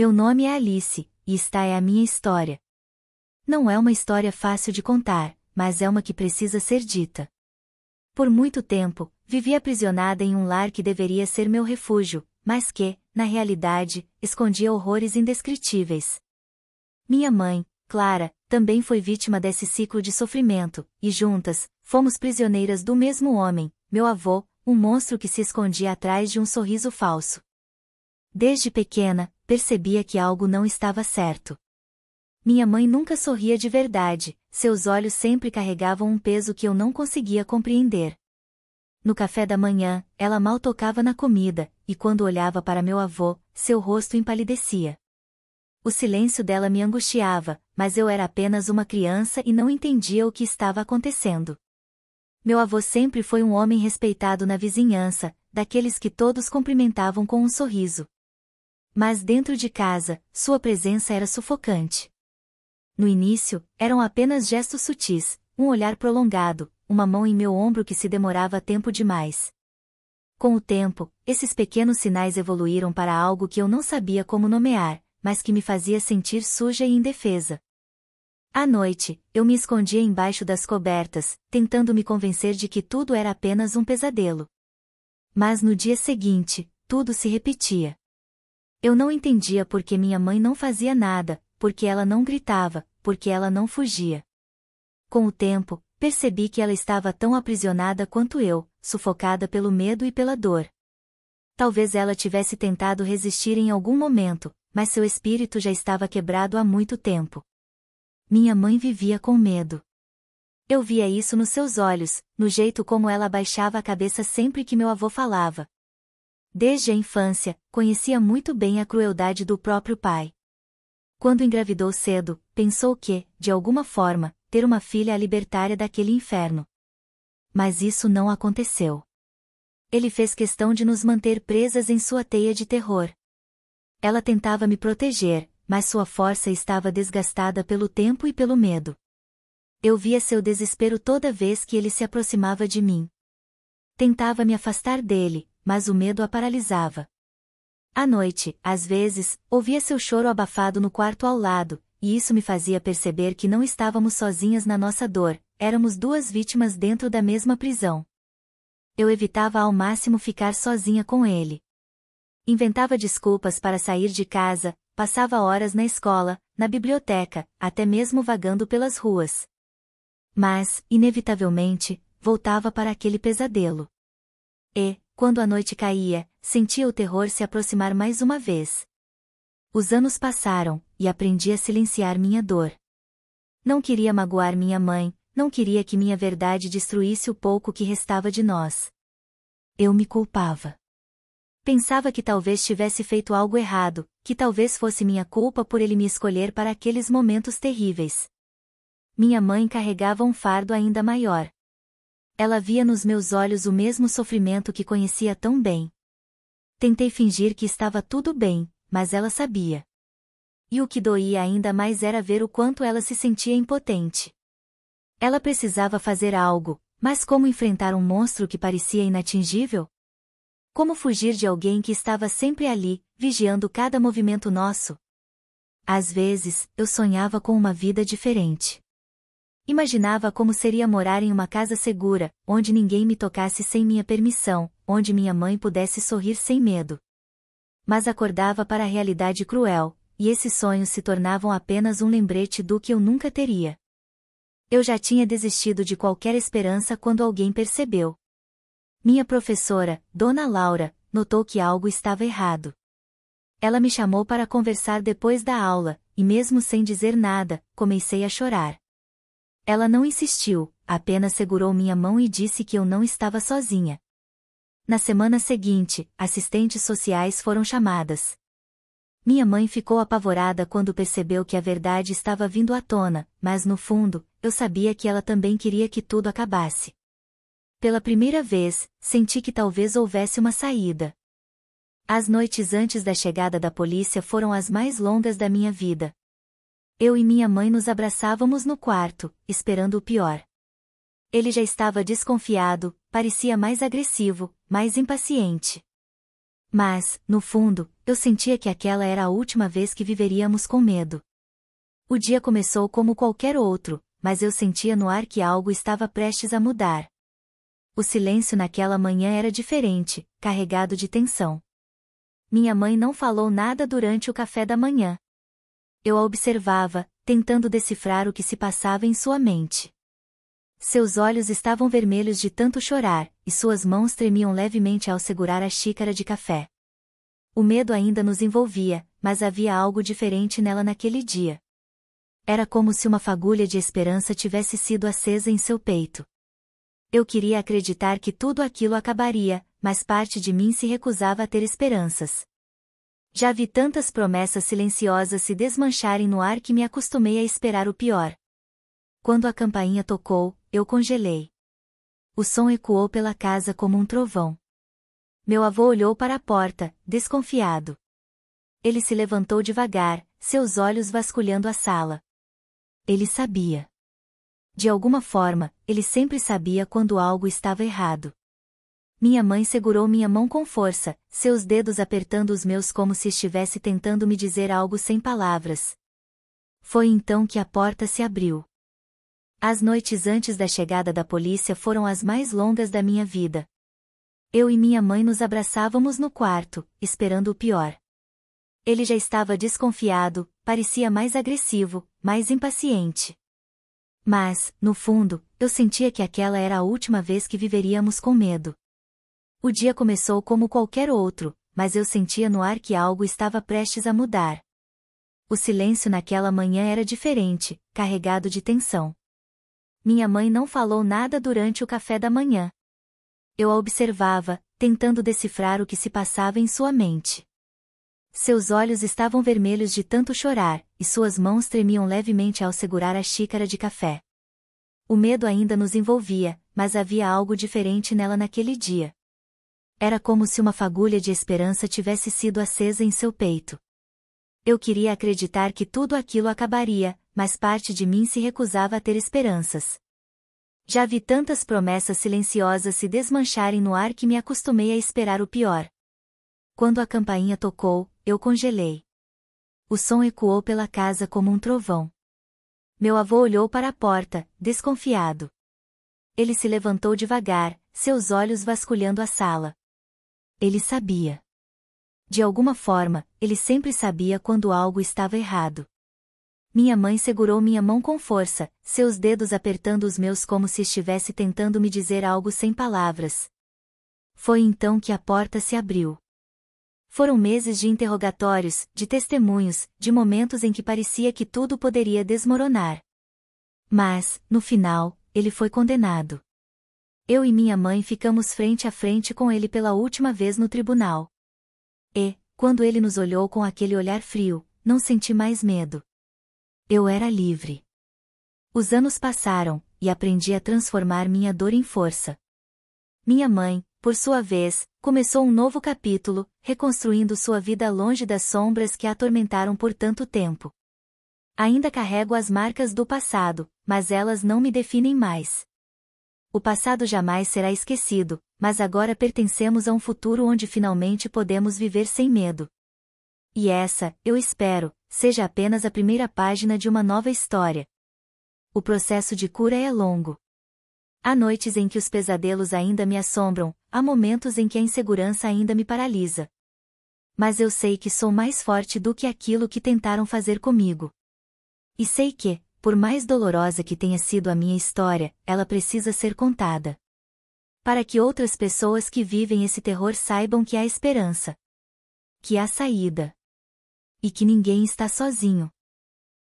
Meu nome é Alice, e esta é a minha história. Não é uma história fácil de contar, mas é uma que precisa ser dita. Por muito tempo, vivi aprisionada em um lar que deveria ser meu refúgio, mas que, na realidade, escondia horrores indescritíveis. Minha mãe, Clara, também foi vítima desse ciclo de sofrimento, e juntas, fomos prisioneiras do mesmo homem, meu avô, um monstro que se escondia atrás de um sorriso falso. Desde pequena, percebia que algo não estava certo. Minha mãe nunca sorria de verdade, seus olhos sempre carregavam um peso que eu não conseguia compreender. No café da manhã, ela mal tocava na comida, e quando olhava para meu avô, seu rosto empalidecia. O silêncio dela me angustiava, mas eu era apenas uma criança e não entendia o que estava acontecendo. Meu avô sempre foi um homem respeitado na vizinhança, daqueles que todos cumprimentavam com um sorriso. Mas dentro de casa, sua presença era sufocante. No início, eram apenas gestos sutis, um olhar prolongado, uma mão em meu ombro que se demorava tempo demais. Com o tempo, esses pequenos sinais evoluíram para algo que eu não sabia como nomear, mas que me fazia sentir suja e indefesa. À noite, eu me escondia embaixo das cobertas, tentando me convencer de que tudo era apenas um pesadelo. Mas no dia seguinte, tudo se repetia. Eu não entendia por que minha mãe não fazia nada, por que ela não gritava, por que ela não fugia. Com o tempo, percebi que ela estava tão aprisionada quanto eu, sufocada pelo medo e pela dor. Talvez ela tivesse tentado resistir em algum momento, mas seu espírito já estava quebrado há muito tempo. Minha mãe vivia com medo. Eu via isso nos seus olhos, no jeito como ela abaixava a cabeça sempre que meu avô falava. Desde a infância, conhecia muito bem a crueldade do próprio pai. Quando engravidou cedo, pensou que, de alguma forma, ter uma filha a libertaria daquele inferno. Mas isso não aconteceu. Ele fez questão de nos manter presas em sua teia de terror. Ela tentava me proteger, mas sua força estava desgastada pelo tempo e pelo medo. Eu via seu desespero toda vez que ele se aproximava de mim. Tentava me afastar dele, mas o medo a paralisava. À noite, às vezes, ouvia seu choro abafado no quarto ao lado, e isso me fazia perceber que não estávamos sozinhas na nossa dor, éramos duas vítimas dentro da mesma prisão. Eu evitava ao máximo ficar sozinha com ele. Inventava desculpas para sair de casa, passava horas na escola, na biblioteca, até mesmo vagando pelas ruas. Mas, inevitavelmente, voltava para aquele pesadelo. E, quando a noite caía, sentia o terror se aproximar mais uma vez. Os anos passaram, e aprendi a silenciar minha dor. Não queria magoar minha mãe, não queria que minha verdade destruísse o pouco que restava de nós. Eu me culpava. Pensava que talvez tivesse feito algo errado, que talvez fosse minha culpa por ele me escolher para aqueles momentos terríveis. Minha mãe carregava um fardo ainda maior. Ela via nos meus olhos o mesmo sofrimento que conhecia tão bem. Tentei fingir que estava tudo bem, mas ela sabia. E o que doía ainda mais era ver o quanto ela se sentia impotente. Ela precisava fazer algo, mas como enfrentar um monstro que parecia inatingível? Como fugir de alguém que estava sempre ali, vigiando cada movimento nosso? Às vezes, eu sonhava com uma vida diferente. Imaginava como seria morar em uma casa segura, onde ninguém me tocasse sem minha permissão, onde minha mãe pudesse sorrir sem medo. Mas acordava para a realidade cruel, e esses sonhos se tornavam apenas um lembrete do que eu nunca teria. Eu já tinha desistido de qualquer esperança quando alguém percebeu. Minha professora, Dona Laura, notou que algo estava errado. Ela me chamou para conversar depois da aula, e mesmo sem dizer nada, comecei a chorar. Ela não insistiu, apenas segurou minha mão e disse que eu não estava sozinha. Na semana seguinte, assistentes sociais foram chamadas. Minha mãe ficou apavorada quando percebeu que a verdade estava vindo à tona, mas no fundo, eu sabia que ela também queria que tudo acabasse. Pela primeira vez, senti que talvez houvesse uma saída. As noites antes da chegada da polícia foram as mais longas da minha vida. Eu e minha mãe nos abraçávamos no quarto, esperando o pior. Ele já estava desconfiado, parecia mais agressivo, mais impaciente. Mas, no fundo, eu sentia que aquela era a última vez que viveríamos com medo. O dia começou como qualquer outro, mas eu sentia no ar que algo estava prestes a mudar. O silêncio naquela manhã era diferente, carregado de tensão. Minha mãe não falou nada durante o café da manhã. Eu a observava, tentando decifrar o que se passava em sua mente. Seus olhos estavam vermelhos de tanto chorar, e suas mãos tremiam levemente ao segurar a xícara de café. O medo ainda nos envolvia, mas havia algo diferente nela naquele dia. Era como se uma fagulha de esperança tivesse sido acesa em seu peito. Eu queria acreditar que tudo aquilo acabaria, mas parte de mim se recusava a ter esperanças. Já vi tantas promessas silenciosas se desmancharem no ar que me acostumei a esperar o pior. Quando a campainha tocou, eu congelei. O som ecoou pela casa como um trovão. Meu avô olhou para a porta, desconfiado. Ele se levantou devagar, seus olhos vasculhando a sala. Ele sabia. De alguma forma, ele sempre sabia quando algo estava errado. Minha mãe segurou minha mão com força, seus dedos apertando os meus como se estivesse tentando me dizer algo sem palavras. Foi então que a porta se abriu. As noites antes da chegada da polícia foram as mais longas da minha vida. Eu e minha mãe nos abraçávamos no quarto, esperando o pior. Ele já estava desconfiado, parecia mais agressivo, mais impaciente. Mas, no fundo, eu sentia que aquela era a última vez que viveríamos com medo. O dia começou como qualquer outro, mas eu sentia no ar que algo estava prestes a mudar. O silêncio naquela manhã era diferente, carregado de tensão. Minha mãe não falou nada durante o café da manhã. Eu a observava, tentando decifrar o que se passava em sua mente. Seus olhos estavam vermelhos de tanto chorar, e suas mãos tremiam levemente ao segurar a xícara de café. O medo ainda nos envolvia, mas havia algo diferente nela naquele dia. Era como se uma fagulha de esperança tivesse sido acesa em seu peito. Eu queria acreditar que tudo aquilo acabaria, mas parte de mim se recusava a ter esperanças. Já vi tantas promessas silenciosas se desmancharem no ar que me acostumei a esperar o pior. Quando a campainha tocou, eu congelei. O som ecoou pela casa como um trovão. Meu avô olhou para a porta, desconfiado. Ele se levantou devagar, seus olhos vasculhando a sala. Ele sabia. De alguma forma, ele sempre sabia quando algo estava errado. Minha mãe segurou minha mão com força, seus dedos apertando os meus como se estivesse tentando me dizer algo sem palavras. Foi então que a porta se abriu. Foram meses de interrogatórios, de testemunhos, de momentos em que parecia que tudo poderia desmoronar. Mas, no final, ele foi condenado. Eu e minha mãe ficamos frente a frente com ele pela última vez no tribunal. E, quando ele nos olhou com aquele olhar frio, não senti mais medo. Eu era livre. Os anos passaram, e aprendi a transformar minha dor em força. Minha mãe, por sua vez, começou um novo capítulo, reconstruindo sua vida longe das sombras que a atormentaram por tanto tempo. Ainda carrego as marcas do passado, mas elas não me definem mais. O passado jamais será esquecido, mas agora pertencemos a um futuro onde finalmente podemos viver sem medo. E essa, eu espero, seja apenas a primeira página de uma nova história. O processo de cura é longo. Há noites em que os pesadelos ainda me assombram, há momentos em que a insegurança ainda me paralisa. Mas eu sei que sou mais forte do que aquilo que tentaram fazer comigo. E sei que, por mais dolorosa que tenha sido a minha história, ela precisa ser contada. Para que outras pessoas que vivem esse terror saibam que há esperança. Que há saída. E que ninguém está sozinho.